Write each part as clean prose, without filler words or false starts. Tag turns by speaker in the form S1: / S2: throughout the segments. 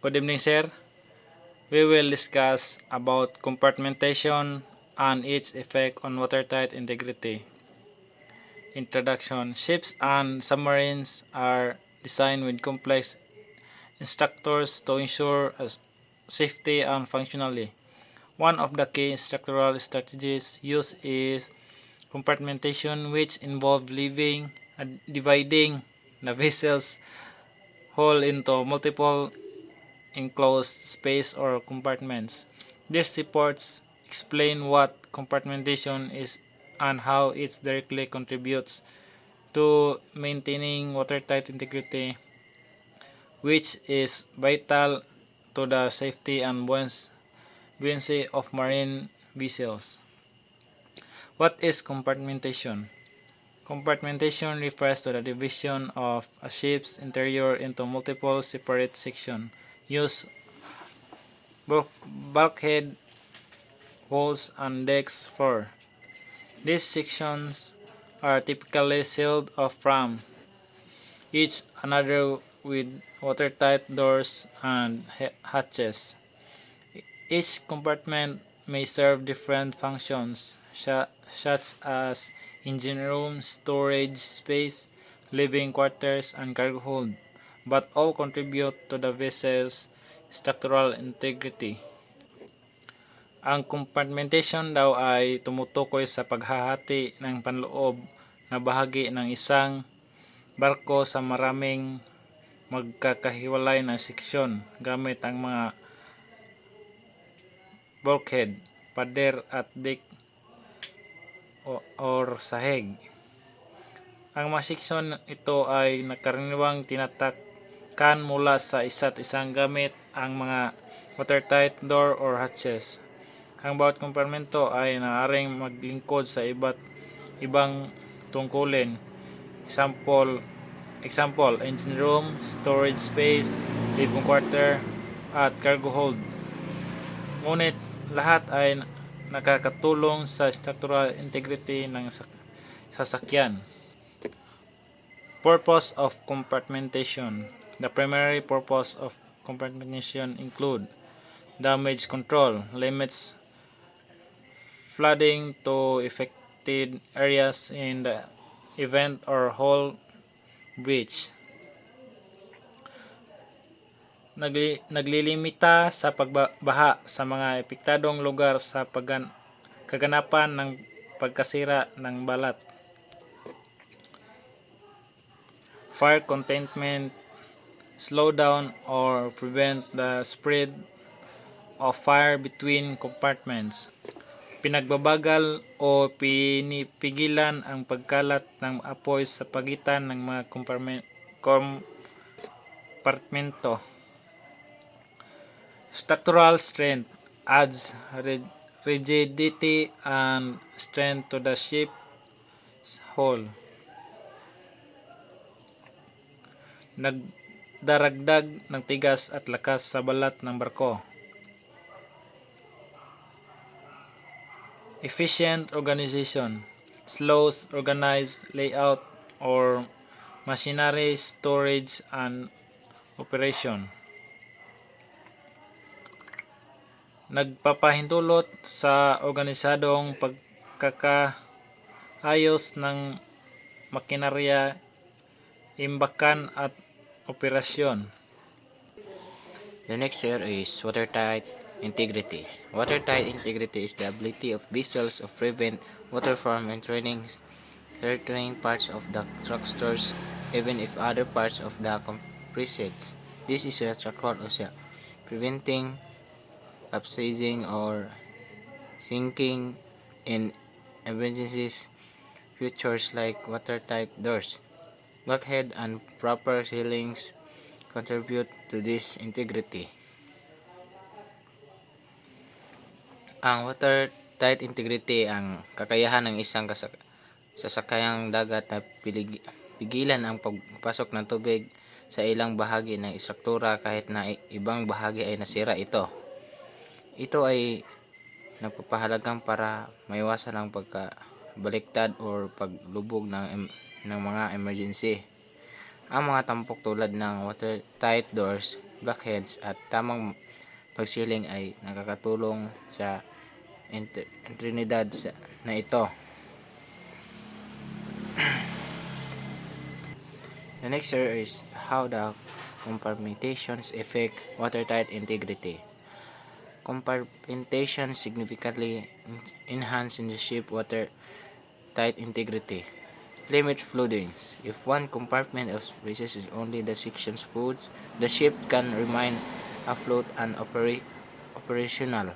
S1: Good evening, sir. We will discuss about compartmentation and its effect on watertight integrity. Introduction. Ships and submarines are designed with complex structures to ensure safety and functionality. One of the key structural strategies used is compartmentation, which involves dividing the vessel's hull into multiple enclosed space or compartments. These reports explain what compartmentation is and how it directly contributes to maintaining watertight integrity, which is vital to the safety and buoyancy of marine vessels. What is compartmentation? Compartmentation refers to the division of a ship's interior into multiple separate sections. Use bulkhead, walls, and decks floor. These sections are typically sealed off from each another with watertight doors and hatches. Each compartment may serve different functions, such as engine room, storage space, living quarters, and cargo hold, but all contribute to the vessel's structural integrity. Ang compartmentation daw ay tumutukoy sa paghahati ng panloob na bahagi ng isang barko sa maraming magkakahiwalay na seksyon gamit ang mga bulkhead, pader at deck or sahig. Ang mga seksyon ito ay karaniwang tinatakan mula sa isa't isang gamit ang mga watertight door or hatches. Ang bawat kompartmento ay maaaring maglingkod sa iba't ibang tungkulin. Example, engine room, storage space, living quarter, at cargo hold. Ngunit lahat ay nakakatulong sa structural integrity ng sasakyan. Purpose of compartmentation. The primary purpose of compartmentation include damage control, limits flooding to affected areas in the event or hull breach. Naglilimita sa pagbaha sa mga epektadong lugar sa kaganapan ng pagkasira ng balat. Fire containment, slow down or prevent the spread of fire between compartments. Pinagbabagal o pinipigilan ang pagkalat ng apoy sa pagitan ng mga kompartmento. Structural strength adds rigidity and strength to the ship's hull. Nagdaragdag ng tigas at lakas sa balat ng barko. Efficient organization, slows organized layout or machinery storage and operation. Nagpapahintulot sa organisadong pagkakaayos ng makinarya, imbakan at operasyon.
S2: The next here is watertight integrity. Watertight integrity is the ability of vessels to prevent water from entering certain parts of the structures even if other parts of the comprises. This is a record of preventing capsizing or sinking in emergencies. Features like watertight doors, bulkhead, and proper ceilings contribute to this integrity. Ang watertight integrity ang kakayahan ng isang sasakayang dagat na pigilan ang pagpasok ng tubig sa ilang bahagi ng istruktura kahit na ibang bahagi ay nasira ito. Ito ay nagpapahalagang para maiwasan ang pagkabaliktad o paglubog ng mga emergency. Ang mga tampok tulad ng watertight doors, blockheads at tamang pagsiling ay nakakatulong sa intrinidad na ito. The next sir is how the compartmentations affect watertight integrity. Compartmentation significantly enhances the ship watertight integrity. Limit floodings. If one compartment of spaces is only the section floods, the ship can remain afloat and operational.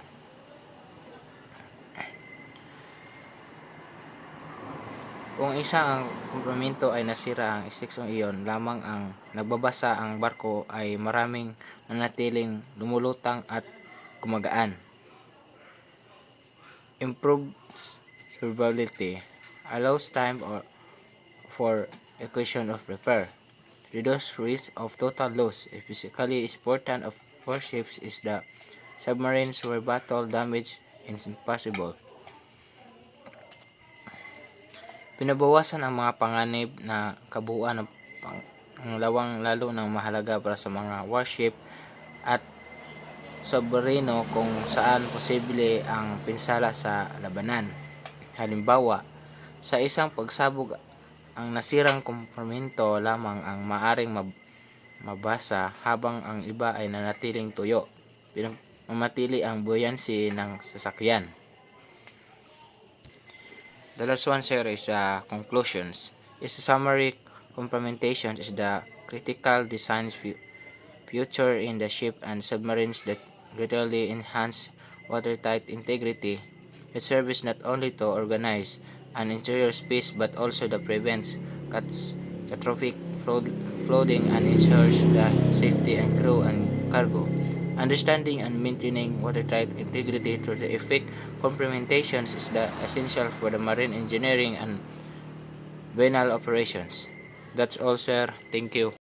S2: Kung isa ang komplemento ay nasira, ang istiksong iyon lamang ang nagbabasa, ang barko ay maraming nanatiling lumulutang at gumagaan. Improved survivability allows time for equation of repair. Reduce risk of total loss. Physically important of warships is the submarines where battle damage is impossible. Pinabawasan ang mga panganib na kabuuan ng panglawang lalo ng mahalaga para sa mga warship at submarino kung saan posible ang pinsala sa labanan. Halimbawa, sa isang pagsabog ang nasirang kompartimento lamang ang maaring mabasa habang ang iba ay nanatiling tuyo. Mamatili ang buoyancy ng sasakyan. The last one sir is conclusions. Is summary compartmentation is the critical design feature in the ship and submarines that greatly enhance watertight integrity. It serves not only to organize an interior space but also to prevents catastrophic flooding and ensures the safety of crew and cargo. Understanding and maintaining watertight integrity through the effective complementations is the essential for the marine engineering and venal operations. That's all, sir. Thank you.